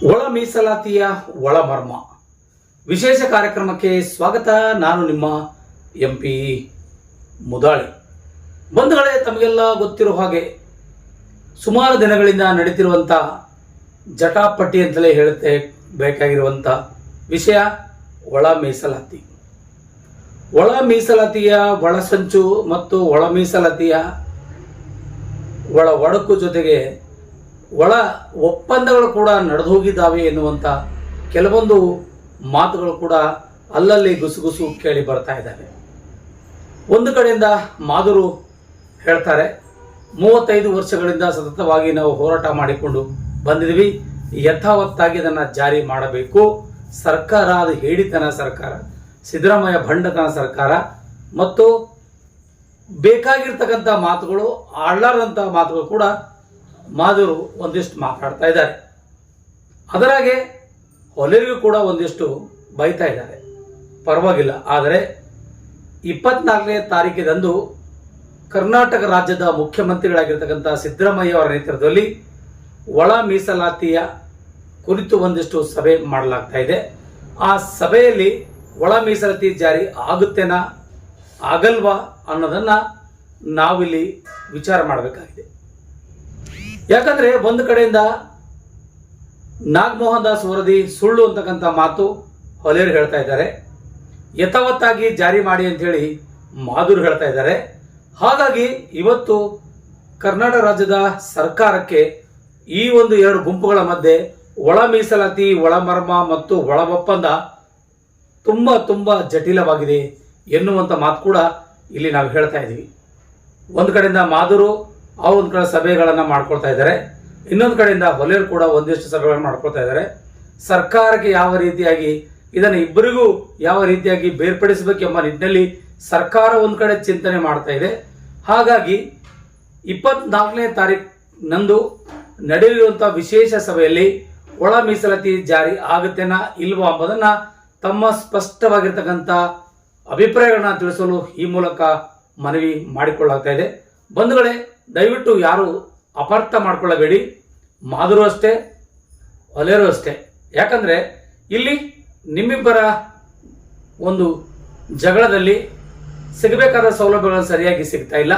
ಒಳ ಮೀಸಲಾತಿಯ ಒಳಮರ್ಮ ವಿಶೇಷ ಕಾರ್ಯಕ್ರಮಕ್ಕೆ ಸ್ವಾಗತ. ನಾನು ನಿಮ್ಮ MP ಮುದಾಳಿ. ಬಂಧುಗಳೇ, ತಮಗೆಲ್ಲ ಗೊತ್ತಿರೋ ಹಾಗೆ ಸುಮಾರು ದಿನಗಳಿಂದ ನಡೀತಿರುವಂಥ ಜಟಾಪಟ್ಟಿ ಅಂತಲೇ ಹೇಳುತ್ತೆ ಬೇಕಾಗಿರುವಂಥ ವಿಷಯ ಒಳ ಮೀಸಲಾತಿ. ಒಳ ಮೀಸಲಾತಿಯ ಒಳಸಂಚು ಮತ್ತು ಒಳ ಮೀಸಲಾತಿಯ ಒಳ ಒಡಕು ಜೊತೆಗೆ ಒಳ ಒಪ್ಪಂದಗಳು ಕೂಡ ನಡೆದು ಹೋಗಿದ್ದಾವೆ ಎನ್ನುವಂಥ ಕೆಲವೊಂದು ಮಾತುಗಳು ಕೂಡ ಅಲ್ಲಲ್ಲಿ ಗುಸುಗುಸು ಕೇಳಿ ಬರ್ತಾ ಇದ್ದಾವೆ. ಒಂದು ಕಡೆಯಿಂದ ಮಾಧುರು ಹೇಳ್ತಾರೆ, 35 ವರ್ಷಗಳಿಂದ ಸತತವಾಗಿ ನಾವು ಹೋರಾಟ ಮಾಡಿಕೊಂಡು ಬಂದಿದ್ದೀವಿ, ಯಥಾವತ್ತಾಗಿ ಅದನ್ನು ಜಾರಿ ಮಾಡಬೇಕು. ಸರ್ಕಾರ ಅದು ಹೇಳಿತನ ಸರ್ಕಾರ, ಸಿದ್ದರಾಮಯ್ಯ ಭಂಡತನ ಸರ್ಕಾರ ಮತ್ತು ಬೇಕಾಗಿರ್ತಕ್ಕಂಥ ಮಾತುಗಳು ಆಡಲಾರದಂಥ ಮಾತುಗಳು ಕೂಡ ಮಾಧುರು ಒಂದಿಷ್ಟು ಮಾತಾಡ್ತಾ ಇದ್ದಾರೆ. ಅದರಾಗೆ ಹೊಲೆರಿಗೂ ಕೂಡ ಒಂದಿಷ್ಟು ಬೈತಾ ಇದ್ದಾರೆ. ಪರವಾಗಿಲ್ಲ, ಆದರೆ 24ನೇ ತಾರೀಕಿದಂದು ಕರ್ನಾಟಕ ರಾಜ್ಯದ ಮುಖ್ಯಮಂತ್ರಿಗಳಾಗಿರ್ತಕ್ಕಂಥ ಸಿದ್ದರಾಮಯ್ಯ ಅವರ ನೇತೃತ್ವದಲ್ಲಿ ಒಳ ಮೀಸಲಾತಿಯ ಕುರಿತು ಒಂದಿಷ್ಟು ಸಭೆ ಮಾಡಲಾಗ್ತಾ ಇದೆ. ಆ ಸಭೆಯಲ್ಲಿ ಒಳ ಮೀಸಲಾತಿ ಜಾರಿ ಆಗುತ್ತೇನಾ ಆಗಲ್ವಾ ಅನ್ನೋದನ್ನು ನಾವಿಲ್ಲಿ ವಿಚಾರ ಮಾಡಬೇಕಾಗಿದೆ. ಯಾಕಂದರೆ ಒಂದು ಕಡೆಯಿಂದ ನಾಗಮೋಹನ್ ದಾಸ್ ವರದಿ ಸುಳ್ಳು ಅಂತಕ್ಕಂಥ ಮಾತು ಹೊಲೆಯರು ಹೇಳ್ತಾ ಇದ್ದಾರೆ, ಯಥಾವತ್ತಾಗಿ ಜಾರಿ ಮಾಡಿ ಅಂಥೇಳಿ ಮಾಧುರು ಹೇಳ್ತಾ ಇದ್ದಾರೆ. ಹಾಗಾಗಿ ಇವತ್ತು ಕರ್ನಾಟಕ ರಾಜ್ಯದ ಸರ್ಕಾರಕ್ಕೆ ಈ ಒಂದು ಎರಡು ಗುಂಪುಗಳ ಮಧ್ಯೆ ಒಳ ಮೀಸಲಾತಿ, ಒಳಮರ್ಮ ಮತ್ತು ಒಳ ಒಪ್ಪಂದ ತುಂಬ ಜಟಿಲವಾಗಿದೆ ಎನ್ನುವಂಥ ಮಾತು ಕೂಡ ಇಲ್ಲಿ ನಾವು ಹೇಳ್ತಾ ಇದ್ದೀವಿ. ಒಂದು ಕಡೆಯಿಂದ ಮಾಧುರು ಒಂದು ಕಡೆ ಸಭೆಗಳನ್ನು ಮಾಡ್ಕೊಳ್ತಾ ಇದ್ದಾರೆ, ಇನ್ನೊಂದು ಕಡೆಯಿಂದ ಹೊಲೆಯರು ಕೂಡ ಒಂದಿಷ್ಟು ಸಭೆಗಳನ್ನು ಮಾಡ್ಕೊಳ್ತಾ ಇದ್ದಾರೆ. ಸರ್ಕಾರಕ್ಕೆ ಯಾವ ರೀತಿಯಾಗಿ ಇದನ್ನು ಇಬ್ಬರಿಗೂ ಯಾವ ರೀತಿಯಾಗಿ ಬೇರ್ಪಡಿಸಬೇಕೆಂಬ ನಿಟ್ಟಿನಲ್ಲಿ ಸರ್ಕಾರ ಒಂದು ಕಡೆ ಚಿಂತನೆ ಮಾಡ್ತಾ ಇದೆ. ಹಾಗಾಗಿ 24ನೇ ತಾರೀಕಿನಂದು ನಡೆಯುವಂಥ ವಿಶೇಷ ಸಭೆಯಲ್ಲಿ ಒಳ ಮೀಸಲಾತಿ ಜಾರಿ ಆಗುತ್ತೇನಾ ಇಲ್ವಾ ಎಂಬುದನ್ನು ತಮ್ಮ ಸ್ಪಷ್ಟವಾಗಿರ್ತಕ್ಕಂಥ ಅಭಿಪ್ರಾಯಗಳನ್ನ ತಿಳಿಸಲು ಈ ಮೂಲಕ ಮನವಿ ಮಾಡಿಕೊಳ್ಳಲಾಗ್ತಾ ಇದೆ. ಬಂಧುಗಳೇ, ದಯವಿಟ್ಟು ಯಾರು ಅಪಾರ್ಥ ಮಾಡ್ಕೊಳ್ಳಬೇಡಿ. ಮಾಧುರು ಅಷ್ಟೇ, ಹೊಲೆಯರು ಅಷ್ಟೇ. ಯಾಕಂದರೆ ಇಲ್ಲಿ ನಿಮ್ಮಿಬ್ಬರ ಒಂದು ಜಗಳದಲ್ಲಿ ಸಿಗಬೇಕಾದ ಸೌಲಭ್ಯಗಳನ್ನು ಸರಿಯಾಗಿ ಸಿಗ್ತಾ ಇಲ್ಲ.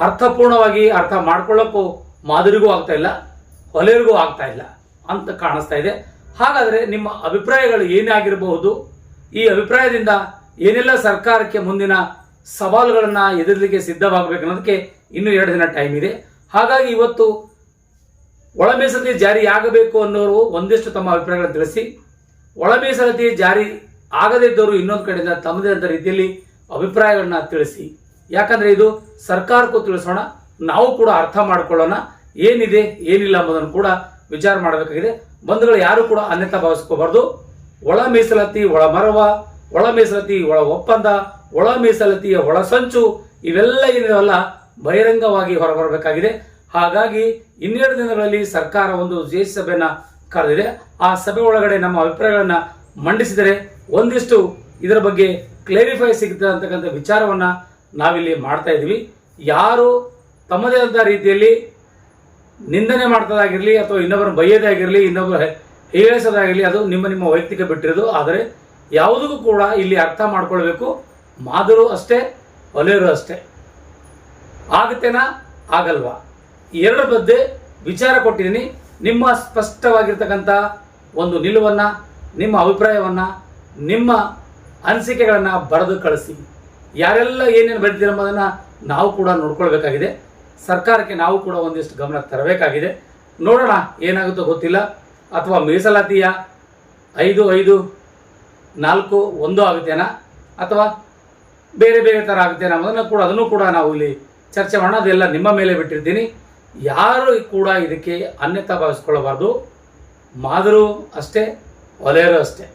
ಅರ್ಥಪೂರ್ಣವಾಗಿ ಅರ್ಥ ಮಾಡ್ಕೊಳ್ಳೋಕ್ಕೂ ಮಾಧುರಿಗೂ ಆಗ್ತಾ ಇಲ್ಲ, ಹೊಲೆಯರಿಗೂ ಆಗ್ತಾ ಇಲ್ಲ ಅಂತ ಕಾಣಿಸ್ತಾ ಇದೆ. ಹಾಗಾದರೆ ನಿಮ್ಮ ಅಭಿಪ್ರಾಯಗಳು ಏನೇ ಆಗಿರಬಹುದು, ಈ ಅಭಿಪ್ರಾಯದಿಂದ ಏನೆಲ್ಲ ಸರ್ಕಾರಕ್ಕೆ ಮುಂದಿನ ಸವಾಲುಗಳನ್ನು ಎದುರಲಿಕ್ಕೆ ಸಿದ್ಧವಾಗಬೇಕು ಅನ್ನೋದಕ್ಕೆ ಇನ್ನೂ 2 ದಿನ ಟೈಮ್ ಇದೆ. ಹಾಗಾಗಿ ಇವತ್ತು ಒಳ ಮೀಸಲಾತಿ ಜಾರಿ ಆಗಬೇಕು ಅನ್ನೋರು ಒಂದಿಷ್ಟು ತಮ್ಮ ಅಭಿಪ್ರಾಯಗಳನ್ನು ತಿಳಿಸಿ, ಒಳ ಮೀಸಲಾತಿ ಜಾರಿ ಆಗದಿದ್ದವರು ಇನ್ನೊಂದು ಕಡೆಯಿಂದ ತಮ್ಮದೇ ಆದ ರೀತಿಯಲ್ಲಿ ಅಭಿಪ್ರಾಯಗಳನ್ನ ತಿಳಿಸಿ. ಯಾಕಂದರೆ ಇದು ಸರ್ಕಾರಕ್ಕೂ ತಿಳಿಸೋಣ, ನಾವು ಕೂಡ ಅರ್ಥ ಮಾಡಿಕೊಳ್ಳೋಣ, ಏನಿದೆ ಏನಿಲ್ಲ ಎಂಬುದನ್ನು ಕೂಡ ವಿಚಾರ ಮಾಡಬೇಕಾಗಿದೆ. ಬಂಧುಗಳು, ಯಾರು ಕೂಡ ಅನ್ಯತಾ ಭಾವಿಸ್ಕೋಬಾರ್ದು. ಒಳ ಮೀಸಲಾತಿ, ಒಳ ಮರವ, ಒಳ ಮೀಸಲಾತಿ, ಒಳ ಒಪ್ಪಂದ, ಒಳ ಮೀಸಲಾತಿಯ ಒಳಸಂಚು ಇವೆಲ್ಲ ಏನಿರಲ್ಲ ಬಹಿರಂಗವಾಗಿ ಹೊರಬರಬೇಕಾಗಿದೆ. ಹಾಗಾಗಿ 2 ದಿನಗಳಲ್ಲಿ ಸರ್ಕಾರ ಒಂದು ವಿಶೇಷ ಸಭೆಯನ್ನು ಕರೆದಿದೆ. ಆ ಸಭೆ ಒಳಗಡೆ ನಮ್ಮ ಅಭಿಪ್ರಾಯಗಳನ್ನು ಮಂಡಿಸಿದರೆ ಒಂದಿಷ್ಟು ಇದರ ಬಗ್ಗೆ ಕ್ಲೇರಿಫೈ ಸಿಗುತ್ತೆ ಅಂತಕ್ಕಂಥ ವಿಚಾರವನ್ನು ನಾವಿಲ್ಲಿ ಮಾಡ್ತಾ ಇದ್ದೀವಿ. ಯಾರು ತಮ್ಮದೇ ಆದ ರೀತಿಯಲ್ಲಿ ನಿಂದನೆ ಮಾಡ್ತದಾಗಿರಲಿ ಅಥವಾ ಇನ್ನೊಬ್ಬರ ಬೈಯೋದೇ ಆಗಿರಲಿ, ಇನ್ನೊಬ್ಬರ ಹೇಳಿಸೋದಾಗಿರಲಿ, ಅದು ನಿಮ್ಮ ವೈಯಕ್ತಿಕ ಬಿಟ್ಟಿರೋದು. ಆದರೆ ಯಾವುದಕ್ಕೂ ಕೂಡ ಇಲ್ಲಿ ಅರ್ಥ ಮಾಡ್ಕೊಳ್ಬೇಕು, ಮಾಧುರು ಅಷ್ಟೇ, ಹೊಲೆಯರು ಅಷ್ಟೇ. ಆಗುತ್ತೇನಾ ಆಗಲ್ವಾ ಎರಡರ ಬಗ್ಗೆ ವಿಚಾರ ಕೊಟ್ಟಿದ್ದೀನಿ. ನಿಮ್ಮ ಸ್ಪಷ್ಟವಾಗಿರ್ತಕ್ಕಂಥ ಒಂದು ನಿಲುವನ್ನು, ನಿಮ್ಮ ಅಭಿಪ್ರಾಯವನ್ನು, ನಿಮ್ಮ ಅನಿಸಿಕೆಗಳನ್ನು ಬರೆದು ಕಳಿಸಿ. ಯಾರೆಲ್ಲ ಏನೇನು ಬರೆದಿರೋ ಎಂಬುದನ್ನು ನಾವು ಕೂಡ ನೋಡ್ಕೊಳ್ಬೇಕಾಗಿದೆ. ಸರ್ಕಾರಕ್ಕೆ ನಾವು ಕೂಡ ಒಂದಿಷ್ಟು ಗಮನ ತರಬೇಕಾಗಿದೆ. ನೋಡೋಣ ಏನಾಗುತ್ತೋ ಗೊತ್ತಿಲ್ಲ. ಅಥವಾ ಮೀಸಲಾತಿಯ 5-5-4-1 ಆಗುತ್ತೇನಾ ಅಥವಾ ಬೇರೆ ಥರ ಆಗುತ್ತೇನಾ ಅದನ್ನು ಕೂಡ ನಾವು ಇಲ್ಲಿ ಚರ್ಚೆ ಮಾಡೋಣ. ಅದೆಲ್ಲ ನಿಮ್ಮ ಮೇಲೆ ಬಿಟ್ಟಿರ್ತೀನಿ. ಯಾರು ಕೂಡ ಇದಕ್ಕೆ ಅನ್ಯತಾ ಭಾವಿಸ್ಕೊಳ್ಳಬಾರ್ದು. ಮಾಧುರು ಅಷ್ಟೇ, ಹೊಲೆಯರು ಅಷ್ಟೇ.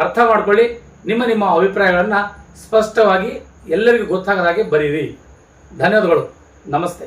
ಅರ್ಥ ಮಾಡ್ಕೊಳ್ಳಿ. ನಿಮ್ಮ ಅಭಿಪ್ರಾಯಗಳನ್ನು ಸ್ಪಷ್ಟವಾಗಿ ಎಲ್ಲರಿಗೂ ಗೊತ್ತಾಗದ ಹಾಗೆ ಬರೀರಿ. ಧನ್ಯವಾದಗಳು. ನಮಸ್ತೆ.